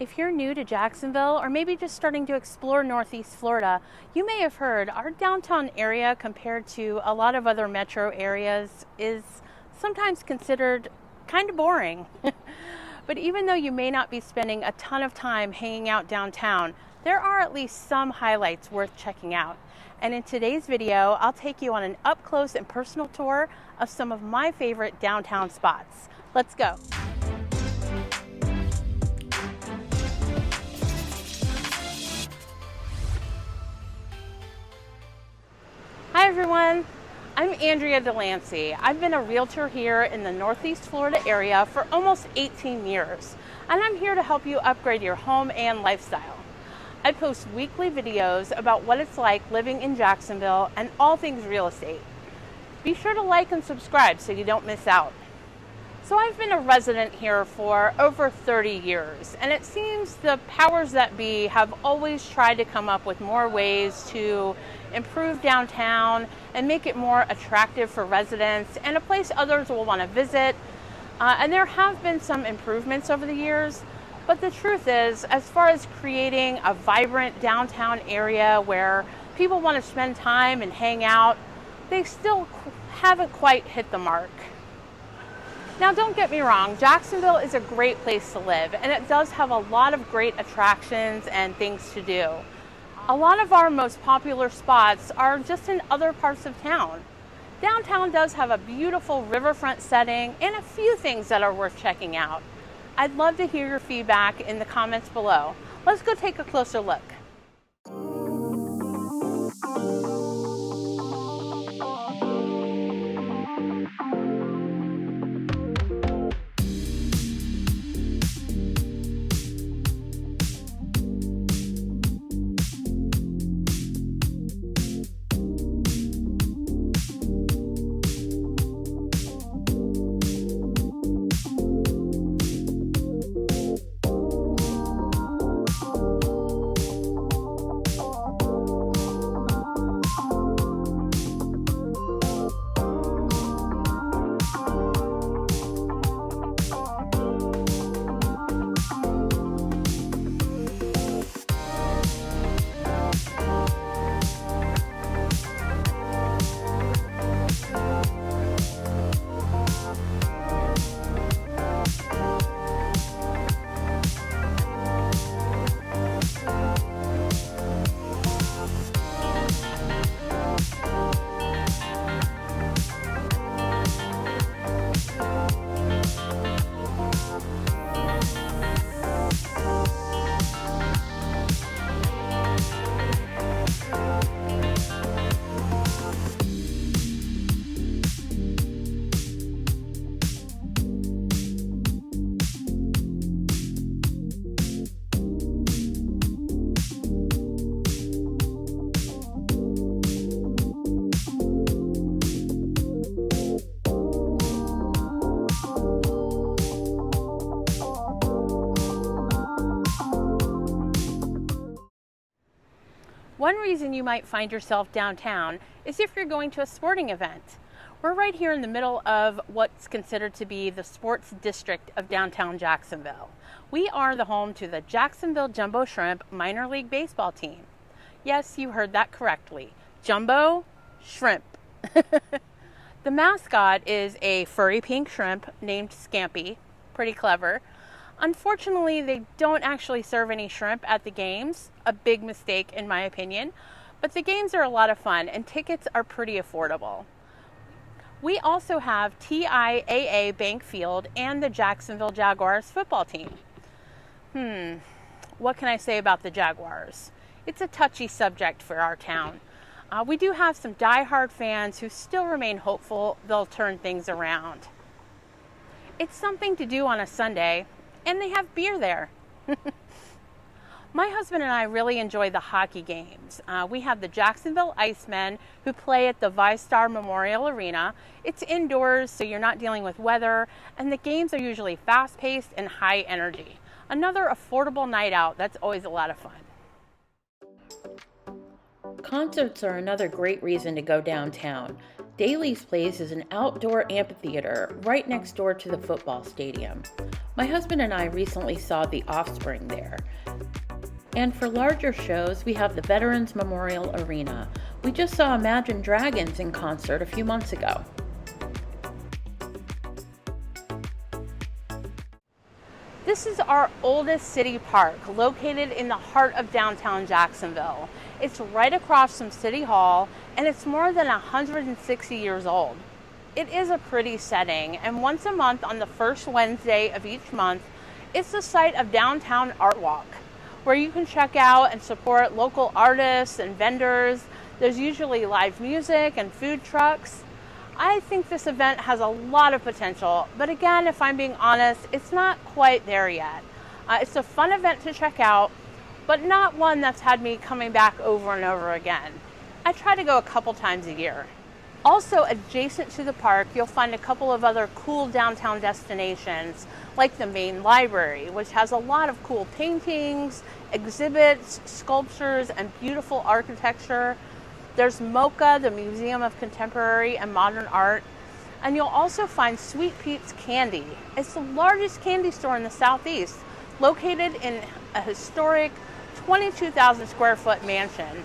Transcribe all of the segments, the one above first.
If you're new to Jacksonville or maybe just starting to explore Northeast Florida, you may have heard our downtown area compared to a lot of other metro areas is sometimes considered kind of boring. But even though you may not be spending a ton of time hanging out downtown, there are at least some highlights worth checking out. And in today's video, I'll take you on an up-close and personal tour of some of my favorite downtown spots. Let's go. Hi everyone, I'm Andrea Delancy. I've been a realtor here in the Northeast Florida area for almost 18 years, and I'm here to help you upgrade your home and lifestyle. I post weekly videos about what it's like living in Jacksonville and all things real estate. Be sure to like and subscribe so you don't miss out. So I've been a resident here for over 30 years, and it seems the powers that be have always tried to come up with more ways to improve downtown and make it more attractive for residents and a place others will want to visit. And there have been some improvements over the years, but the truth is, as far as creating a vibrant downtown area where people want to spend time and hang out, they still haven't quite hit the mark. Now, don't get me wrong, Jacksonville is a great place to live, and it does have a lot of great attractions and things to do. A lot of our most popular spots are just in other parts of town. Downtown does have a beautiful riverfront setting and a few things that are worth checking out. I'd love to hear your feedback in the comments below. Let's go take a closer look. One reason you might find yourself downtown is if you're going to a sporting event. We're right here in the middle of what's considered to be the sports district of downtown Jacksonville. We are the home to the Jacksonville Jumbo Shrimp minor league baseball team. Yes, you heard that correctly. Jumbo Shrimp. The mascot is a furry pink shrimp named Scampy. Pretty clever. Unfortunately, they don't actually serve any shrimp at the games, a big mistake in my opinion, but the games are a lot of fun and tickets are pretty affordable. We also have TIAA Bank Field and the Jacksonville Jaguars football team. What can I say about the Jaguars? It's a touchy subject for our town. We do have some diehard fans who still remain hopeful they'll turn things around. It's something to do on a Sunday, and they have beer there. My husband and I really enjoy the hockey games. We have the Jacksonville Icemen who play at the ViStar Memorial Arena. It's indoors, so you're not dealing with weather, and the games are usually fast-paced and high energy. Another affordable night out that's always a lot of fun. Concerts are another great reason to go downtown. Daly's Place is an outdoor amphitheater right next door to the football stadium. My husband and I recently saw The Offspring there. And for larger shows, we have the Veterans Memorial Arena. We just saw Imagine Dragons in concert a few months ago. This is our oldest city park, located in the heart of downtown Jacksonville. It's right across from City Hall, and it's more than 160 years old. It is a pretty setting, and once a month on the first Wednesday of each month, it's the site of Downtown Art Walk, where you can check out and support local artists and vendors. There's usually live music and food trucks. I think this event has a lot of potential, but again, if I'm being honest, it's not quite there yet. It's a fun event to check out, but not one that's had me coming back over and over again. I try to go a couple times a year. Also, adjacent to the park, you'll find a couple of other cool downtown destinations, like the main library, which has a lot of cool paintings, exhibits, sculptures, and beautiful architecture. There's MoCA, the Museum of Contemporary and Modern Art, and you'll also find Sweet Pete's Candy. It's the largest candy store in the Southeast, located in a historic 22,000 square foot mansion.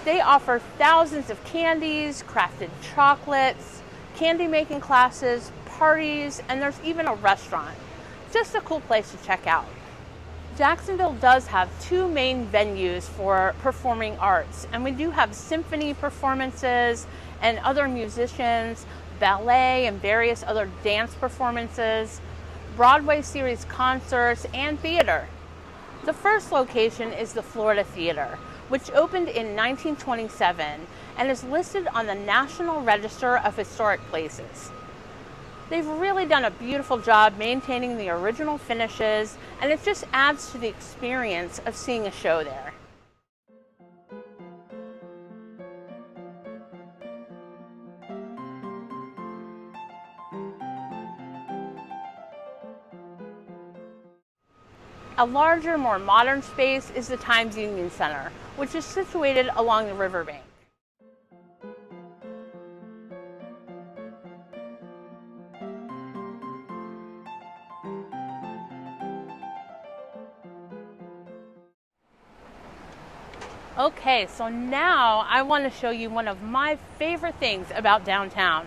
They offer thousands of candies, crafted chocolates, candy making classes, parties, and there's even a restaurant. Just a cool place to check out. Jacksonville does have two main venues for performing arts, and we do have symphony performances and other musicians, ballet and various other dance performances, Broadway series concerts, and theater. The first location is the Florida Theater, which opened in 1927 and is listed on the National Register of Historic Places. They've really done a beautiful job maintaining the original finishes, and it just adds to the experience of seeing a show there. A larger, more modern space is the Times Union Center, which is situated along the riverbank. Okay, so now I want to show you one of my favorite things about downtown.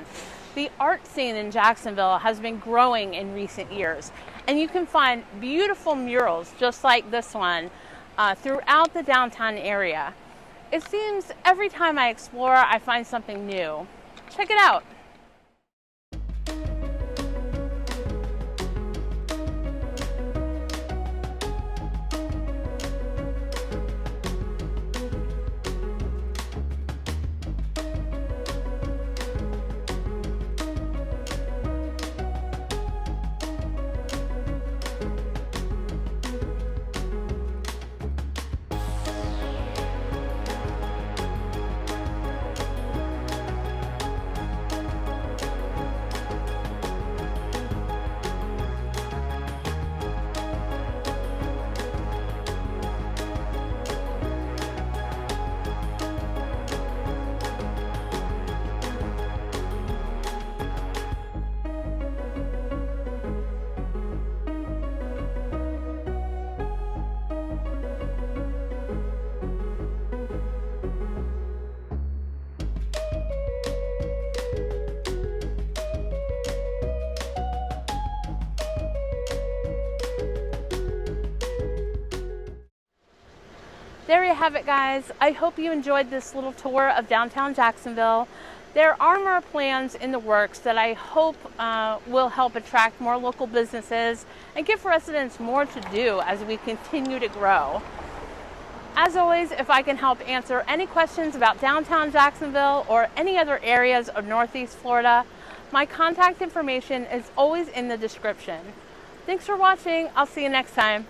The art scene in Jacksonville has been growing in recent years, and you can find beautiful murals just like this one throughout the downtown area. It seems every time I explore, I find something new. Check it out. There you have it, guys. I hope you enjoyed this little tour of downtown Jacksonville. There are more plans in the works that I hope will help attract more local businesses and give residents more to do as we continue to grow. As always, if I can help answer any questions about downtown Jacksonville or any other areas of Northeast Florida, my contact information is always in the description. Thanks for watching. I'll see you next time.